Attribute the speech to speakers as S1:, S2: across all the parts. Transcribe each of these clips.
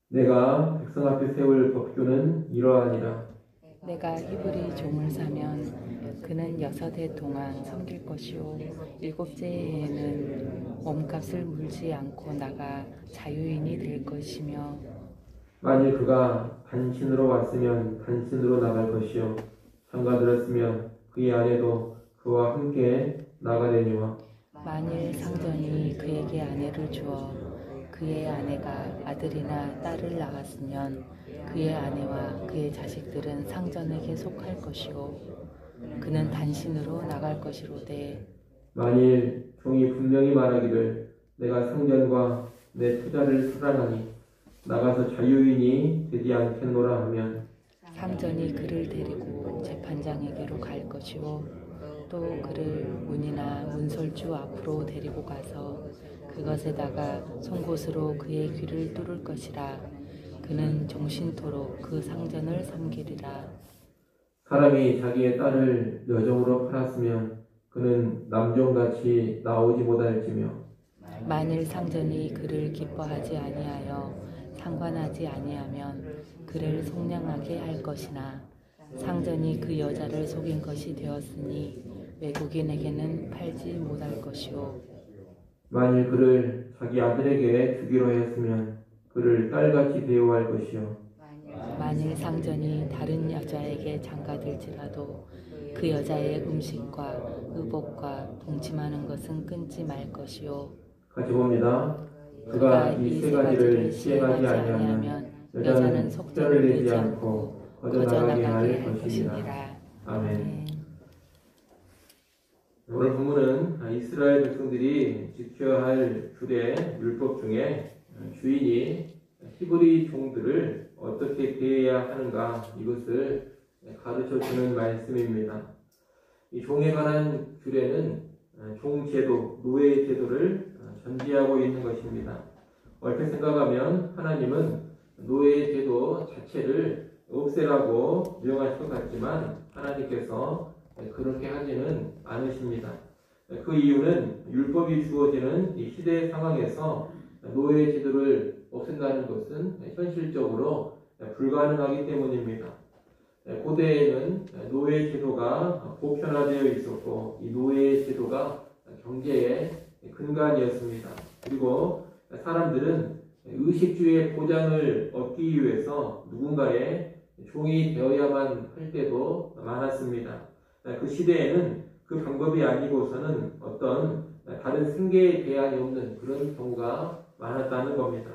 S1: 내가 백성 앞에 세울 법규는 이러하니라.
S2: 내가 히브리 종을 사면 그는 6해 동안 섬길 것이요 7째 해에는 몸값을 물지 않고 나가 자유인이 될 것이며,
S1: 만일 그가 단신으로 왔으면 단신으로 나갈 것이요 장가들었으면 그의 아내도 그와 함께 나가려니와,
S2: 만일 상전이 그에게 아내를 주어 그의 아내가 아들이나 딸을 낳았으면 그의 아내와 그의 자식들은 상전에게 속할 것이요 그는 단신으로 나갈 것이로되,
S1: 만일 종이 분명히 말하기를 내가 상전과 내 투자를 수란하니 나가서 자유인이 되지 않겠노라 하면,
S2: 상전이 그를 데리고 재판장에게로 갈 것이요 또 그를 문이나 문설주 앞으로 데리고 가서 그것에다가 송곳으로 그의 귀를 뚫을 것이라. 그는 종신토록 그 상전을 섬기리라.
S1: 사람이 자기의 딸을 여종으로 팔았으면 그는 남종같이 나오지 못할지며,
S2: 만일 상전이 그를 기뻐하지 아니하여 상관하지 아니하면 그를 속량하게 할 것이나, 상전이 그 여자를 속인 것이 되었으니 외국인에게는 팔지 못할 것이요
S1: 만일 그를 자기 아들에게 주기로 했으면 그를 딸같이 대우할 것이요
S2: 만일 상전이 다른 여자에게 장가들지라도 그 여자의 음식과 의복과 동침하는 것은 끊지 말 것이요
S1: 같이 봅니다. 그가 이 세 가지를 시행하지 아니하면 여자는 속죄를 내지 않고 거저나가게 할 것이니라. 아멘. 오늘 본문은 이스라엘 백성들이 지켜야 할 주례 율법 중에 주인이 히브리 종들을 어떻게 대해야 하는가, 이것을 가르쳐주는 말씀입니다. 이 종에 관한 규례는 종제도, 노예 제도를 전제하고 있는 것입니다. 얼핏 생각하면 하나님은 노예 제도 자체를 없애라고 명하실 것 같지만 하나님께서 그렇게 하지는 않으십니다. 그 이유는 율법이 주어지는 이 시대 상황에서 노예 제도를 없앤다는 것은 현실적으로 불가능하기 때문입니다. 고대에는 노예 제도가 보편화되어 있었고 이 노예 제도가 경제의 근간이었습니다. 그리고 사람들은 의식주의 보장을 얻기 위해서 누군가의 종이 되어야만 할 때도 많았습니다. 그 시대에는 그 방법이 아니고서는 어떤 다른 생계에 대안이 없는 그런 경우가 많았다는 겁니다.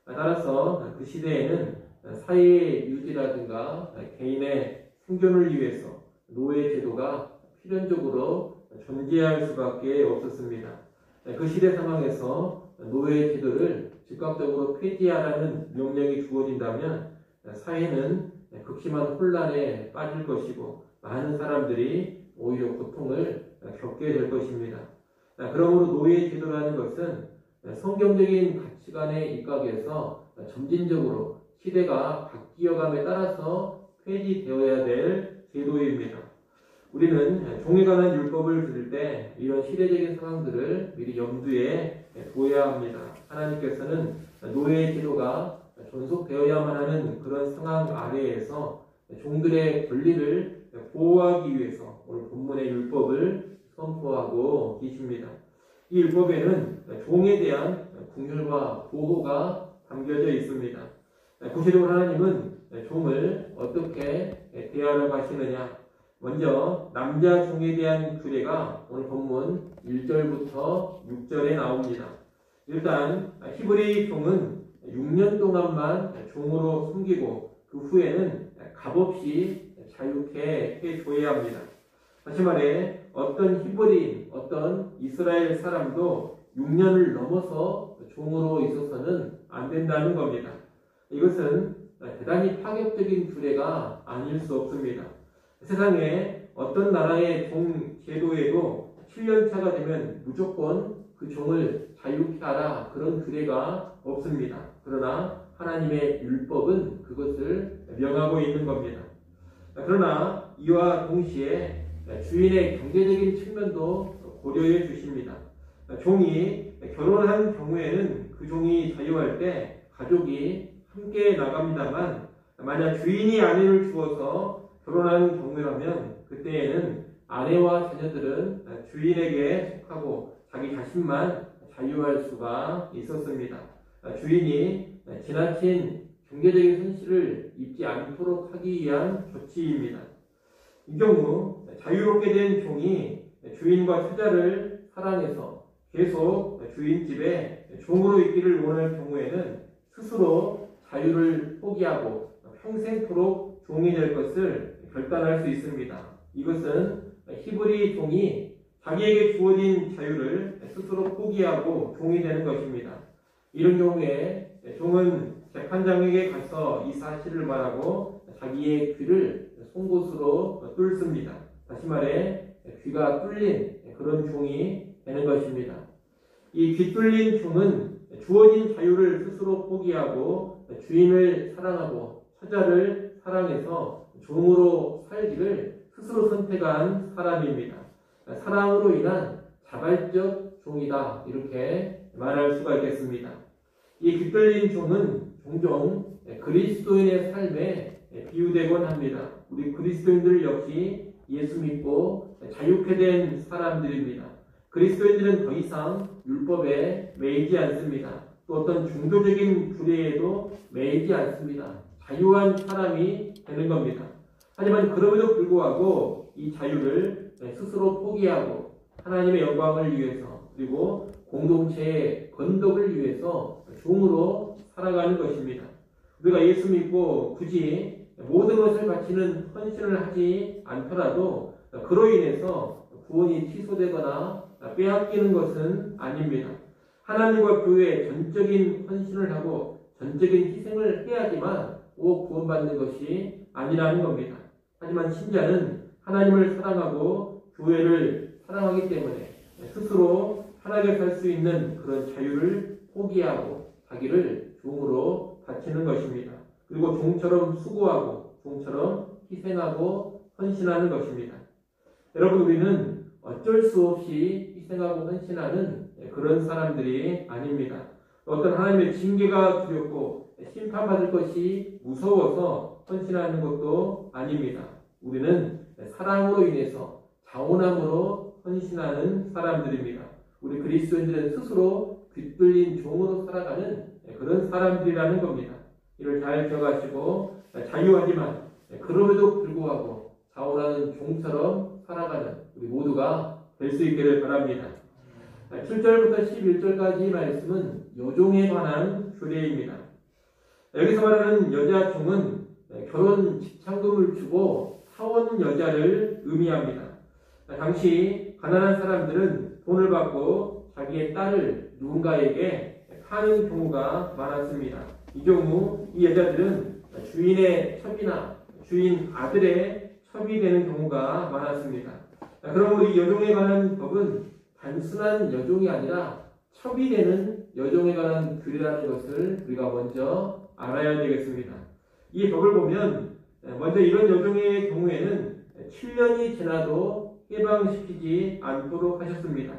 S1: 따라서 그 시대에는 사회 유지라든가 개인의 생존을 위해서 노예 제도가 필연적으로 존재할 수밖에 없었습니다. 그 시대 상황에서 노예 제도를 즉각적으로 폐지하라는 명령이 주어진다면 사회는 극심한 혼란에 빠질 것이고 많은 사람들이 오히려 고통을 겪게 될 것입니다. 그러므로 노예 제도라는 것은 성경적인 가치관에 입각해서 점진적으로 시대가 바뀌어감에 따라서 폐지되어야 될 제도입니다. 우리는 종에 관한 율법을 들을 때 이런 시대적인 상황들을 미리 염두에 둬야 합니다. 하나님께서는 노예 제도가 존속되어야만 하는 그런 상황 아래에서 종들의 권리를 보호하기 위해서 오늘 본문의 율법을 선포하고 계십니다. 이 율법에는 종에 대한 긍휼과 보호가 담겨져 있습니다. 구체적으로 하나님은 종을 어떻게 대하라고 하시느냐. 먼저 남자 종에 대한 규례가 오늘 본문 1절부터 6절에 나옵니다. 일단 히브리 종은 6년 동안만 종으로 섬기고 그 후에는 값없이 자유케 해줘야 합니다. 다시 말해 어떤 히브리인, 어떤 이스라엘 사람도 6년을 넘어서 종으로 있어서는 안 된다는 겁니다. 이것은 대단히 파격적인 규례가 아닐 수 없습니다. 세상에 어떤 나라의 종 제도에도 7년 차가 되면 무조건 그 종을 자유케 하라, 그런 규례가 없습니다. 그러나 하나님의 율법은 그것을 명하고 있는 겁니다. 그러나 이와 동시에 주인의 경제적인 측면도 고려해 주십니다. 종이 결혼한 경우에는 그 종이 자유할 때 가족이 함께 나갑니다만 만약 주인이 아내를 주어서 결혼하는 경우라면 그때에는 아내와 자녀들은 주인에게 속하고 자기 자신만 자유할 수가 있었습니다. 주인이 지나친 경제적인 손실을 입지 않도록 하기 위한 조치입니다. 이 경우 자유롭게 된 종이 주인과 처자를 사랑해서 계속 주인 집에 종으로 있기를 원할 경우에는 스스로 자유를 포기하고 평생토록 종이 될 것을 결단할 수 있습니다. 이것은 히브리 종이 자기에게 주어진 자유를 스스로 포기하고 종이 되는 것입니다. 이런 경우에 종은 재판장에게 가서 이 사실을 말하고 자기의 귀를 송곳으로 뚫습니다. 다시 말해 귀가 뚫린 그런 종이 되는 것입니다. 이 귀 뚫린 종은 주어진 자유를 스스로 포기하고 주인을 사랑하고 처자를 사랑해서 종으로 살기를 스스로 선택한 사람입니다. 사랑으로 인한 자발적 종이다, 이렇게 말할 수가 있겠습니다. 이 귀 뚫린 종은 종종 그리스도인의 삶에 비유되곤 합니다. 우리 그리스도인들 역시 예수 믿고 자유케 된 사람들입니다. 그리스도인들은 더 이상 율법에 매이지 않습니다. 또 어떤 중도적인 규례에도 매이지 않습니다. 자유한 사람이 되는 겁니다. 하지만 그럼에도 불구하고 이 자유를 스스로 포기하고 하나님의 영광을 위해서 그리고 공동체의 건덕을 위해서 종으로 살아가는 것입니다. 우리가 예수 믿고 굳이 모든 것을 바치는 헌신을 하지 않더라도 그로 인해서 구원이 취소되거나 빼앗기는 것은 아닙니다. 하나님과 교회에 전적인 헌신을 하고 전적인 희생을 해야지만 구원받는 것이 아니라는 겁니다. 하지만 신자는 하나님을 사랑하고 교회를 사랑하기 때문에 스스로 편하게 살 수 있는 그런 자유를 포기하고 자기를 종으로 바치는 것입니다. 그리고 종처럼 수고하고 종처럼 희생하고 헌신하는 것입니다. 여러분, 우리는 어쩔 수 없이 희생하고 헌신하는 그런 사람들이 아닙니다. 어떤 하나님의 징계가 두렵고 심판받을 것이 무서워서 헌신하는 것도 아닙니다. 우리는 사랑으로 인해서 자원함으로 헌신하는 사람들입니다. 우리 그리스도인들은 스스로 귀 뚫린 종으로 살아가는 그런 사람들이라는 겁니다. 이를 잘 기억하시고 자유하지만 그럼에도 불구하고 자원하는 종처럼 살아가는 우리 모두가 될 수 있기를 바랍니다. 7절부터 11절까지 말씀은 여종에 관한 규례입니다. 여기서 말하는 여자 종은 결혼 집착금을 주고 사원 여자를 의미합니다. 당시 가난한 사람들은 돈을 받고 자기의 딸을 누군가에게 파는 경우가 많았습니다. 이 경우 이 여자들은 주인의 첩이나 주인 아들의 첩이 되는 경우가 많았습니다. 그러므로 이 여종에 관한 법은 단순한 여종이 아니라 첩이 되는 여종에 관한 규례라는 것을 우리가 먼저 알아야 되겠습니다. 이 법을 보면 먼저 이런 여종의 경우에는 7년이 지나도 해방시키지 않도록 하셨습니다.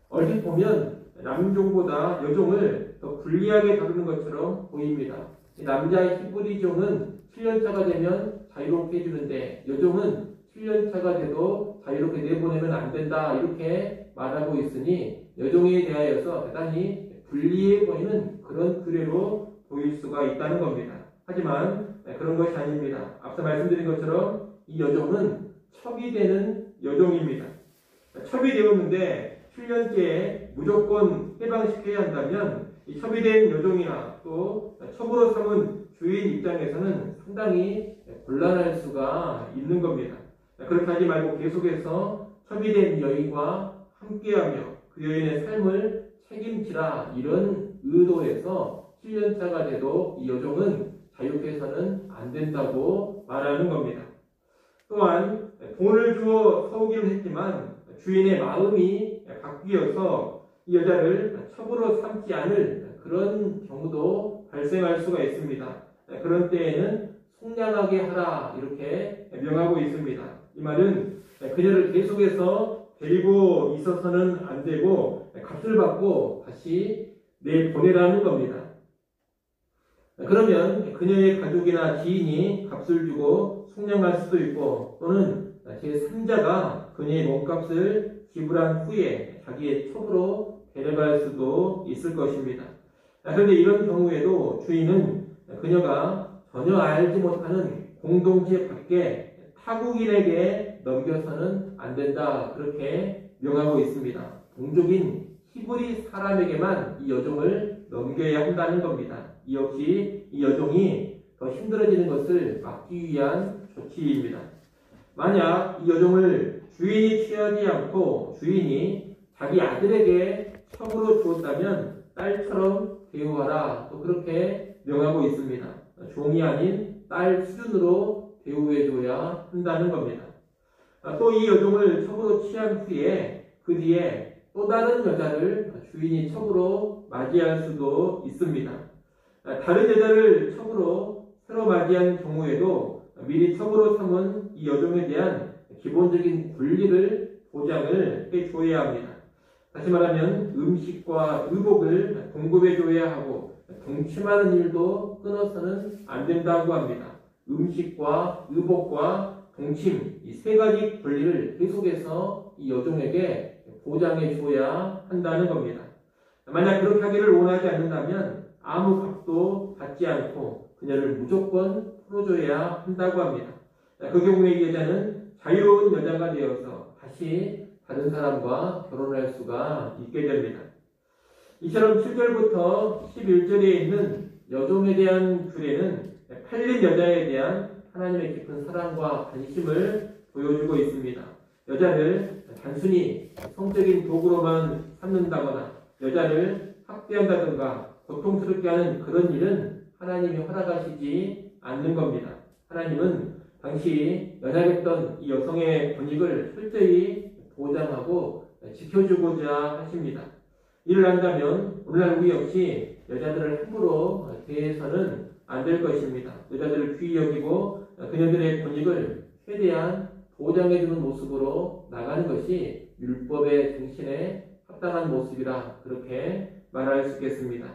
S1: 얼핏 보면 남종보다 여종을 더 불리하게 다루는 것처럼 보입니다. 남자 히브리 종은 7년차가 되면 자유롭게 해주는데 여종은 7년차가 돼도 자유롭게 내보내면 안 된다, 이렇게 말하고 있으니 여종에 대하여서 대단히 불리해 보이는 그런 규례로 보일 수가 있다는 겁니다. 하지만 그런 것이 아닙니다. 앞서 말씀드린 것처럼 이 여종은 첩이 되는 여종입니다. 첩이 되었는데 7년째에 무조건 해방시켜야 한다면 이 첩이 된 여종이나 또 첩으로 삼은 주인 입장에서는 상당히 곤란할 수가 있는 겁니다. 그렇게 하지 말고 계속해서 첩이 된 여인과 함께하며 그 여인의 삶을 책임지라, 이런 의도에서 7년차가 돼도 이 여종은 자유케서는 안 된다고 말하는 겁니다. 또한 돈을 주어 사오기는 했지만 주인의 마음이 바뀌어서 이 여자를 첩으로 삼지 않을 그런 경우도 발생할 수가 있습니다. 그런 때에는 속량하게 하라, 이렇게 명하고 있습니다. 이 말은 그녀를 계속해서 데리고 있어서는 안 되고 값을 받고 다시 내보내라는 겁니다. 그러면 그녀의 가족이나 지인이 값을 주고 속량할 수도 있고, 또는 제3자가 그녀의 몸값을 지불한 후에 자기의 첩으로 데려갈 수도 있을 것입니다. 그런데 이런 경우에도 주인은 그녀가 전혀 알지 못하는 공동체 밖에 타국인에게 넘겨서는 안 된다, 그렇게 명하고 있습니다. 동족인 히브리 사람에게만 이 여종을 넘겨야 한다는 겁니다. 이 역시 이 여종이 더 힘들어지는 것을 막기 위한 조치입니다. 만약 이 여종을 주인이 취하지 않고 주인이 자기 아들에게 첩으로 주었다면 딸처럼 대우하라, 또 그렇게 명하고 있습니다. 종이 아닌 딸 수준으로 대우해줘야 한다는 겁니다. 또 이 여종을 첩으로 취한 후에 그 뒤에 또 다른 여자를 주인이 첩으로 맞이할 수도 있습니다. 다른 여자를 첩으로 새로 맞이한 경우에도 미리 첩으로 삼은 이 여종에 대한 기본적인 권리를 보장을 해줘야 합니다. 다시 말하면 음식과 의복을 공급해줘야 하고 동침하는 일도 끊어서는 안 된다고 합니다. 음식과 의복과 동침, 이 세 가지 권리를 계속해서 이 여종에게 보장해줘야 한다는 겁니다. 만약 그렇게 하기를 원하지 않는다면 아무 값도 받지 않고 그녀를 무조건 풀어줘야 한다고 합니다. 그 경우에 이 여자는 자유로운 여자가 되어서 다시 다른 사람과 결혼할 수가 있게 됩니다. 이처럼 7절부터 11절에 있는 여종에 대한 규례는 팔린 여자에 대한 하나님의 깊은 사랑과 관심을 보여주고 있습니다. 여자를 단순히 성적인 도구로만 삼는다거나 여자를 학대한다든가 고통스럽게 하는 그런 일은 하나님이 허락하시지 않는 겁니다. 하나님은 당시 연약했던 이 여성의 권익을 철저히 보장하고 지켜주고자 하십니다. 이를 한다면 오늘날 우리 역시 여자들을 함부로 대해서는 안 될 것입니다. 여자들을 귀히 여기고 그녀들의 권익을 최대한 보장해주는 모습으로 나가는 것이 율법의 정신에 합당한 모습이라 그렇게 말할 수 있겠습니다.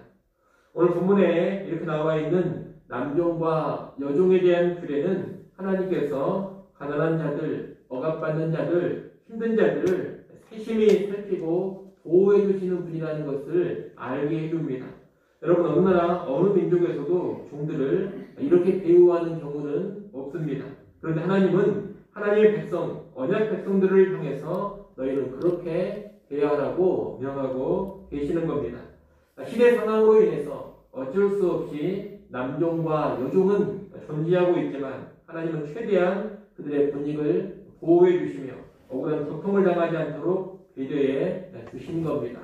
S1: 오늘 본문에 이렇게 나와 있는 남종과 여종에 대한 규례는 하나님께서 가난한 자들, 억압받는 자들, 힘든 자들을 세심히 살피고 보호해 주시는 분이라는 것을 알게 해줍니다. 여러분, 어느 나라, 어느 민족에서도 종들을 이렇게 대우하는 경우는 없습니다. 그런데 하나님은 하나님의 백성, 언약 백성들을 향해서 너희는 그렇게 대하라고 명하고 계시는 겁니다. 시대 상황으로 인해서 어쩔 수 없이 남종과 여종은 존재하고 있지만 하나님은 최대한 그들의 권익을 보호해 주시며 억울한 고통을 당하지 않도록 배려해 주신 겁니다.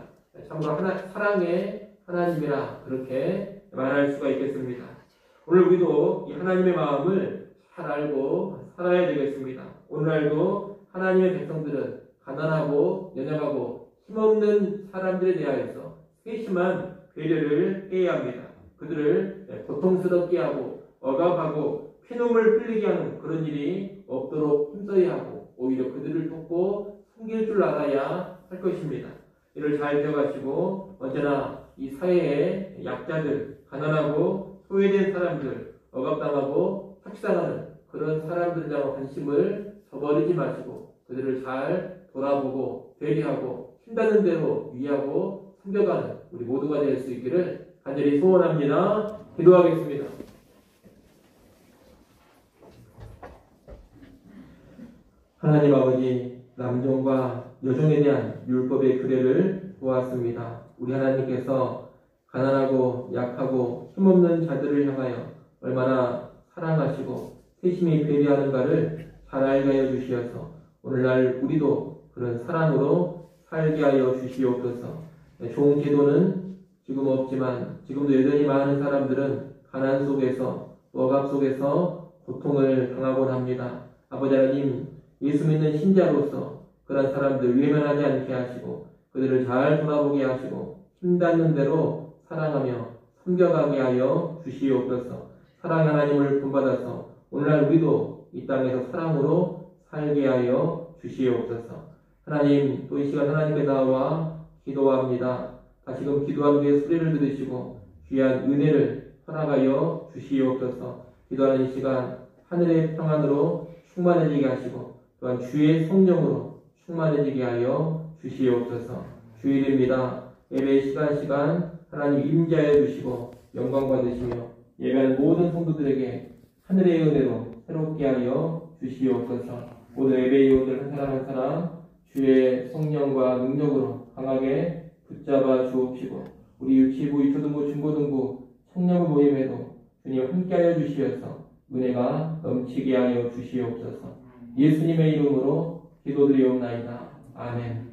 S1: 참으로 사랑의 하나님이라 그렇게 말할 수가 있겠습니다. 오늘 우리도 이 하나님의 마음을 잘 알고 살아야 되겠습니다. 오늘날도 하나님의 백성들은 가난하고 연약하고 힘없는 사람들에 대하여서 세심한 배려를 해야 합니다. 그들을 고통스럽게 하고 억압하고 피눈물 흘리게 하는 그런 일이 없도록 힘써야 하고 오히려 그들을 돕고 섬길 줄 알아야 할 것입니다. 이를 잘 기억하시고 언제나 이 사회의 약자들, 가난하고 소외된 사람들, 억압당하고 착취당하는 그런 사람들에 대한 관심을 저버리지 마시고 그들을 잘 돌아보고 배려하고 힘닿는 대로 위하고 섬겨가는 우리 모두가 될 수 있기를 간절히 소원합니다. 기도하겠습니다. 하나님 아버지, 남종과 여종에 대한 율법의 규례를 보았습니다. 우리 하나님께서 가난하고 약하고 힘없는 자들을 향하여 얼마나 사랑하시고 세심히 배려하는가를 잘 알게 하여 주시어서 오늘날 우리도 그런 사랑으로 살게 하여 주시옵소서. 좋은 제도는 지금 없지만 지금도 여전히 많은 사람들은 가난 속에서 억압 속에서 고통을 당하곤 합니다. 아버지 하나님, 예수 믿는 신자로서 그런 사람들 외면하지 않게 하시고 그들을 잘 돌아보게 하시고 힘닿는 대로 사랑하며 섬겨가게 하여 주시옵소서. 사랑의 하나님을 본받아서 오늘날 우리도 이 땅에서 사랑으로 살게 하여 주시옵소서. 하나님, 또 이 시간 하나님께 나와 기도합니다. 다시금 기도하는 게 소리를 들으시고 귀한 은혜를 허락하여 주시옵소서. 기도하는 이 시간 하늘의 평안으로 충만해지게 하시고 또한 주의 성령으로 충만해지게 하여 주시옵소서. 주일입니다. 예배 시간 하나님 임재하여 주시고 영광 받으시며 예배하는 모든 성도들에게 하늘의 은혜로 새롭게 하여 주시옵소서. 오늘 예배 이웃들 한 사람 한 사람 주의 성령과 능력으로 강하게 붙잡아 주옵시고 우리 유치부, 유초등부, 중고등부 청년 모임에도 주님 함께하여 주시어서 은혜가 넘치게 하여 주시옵소서. 예수님의 이름으로 기도드리옵나이다. 아멘.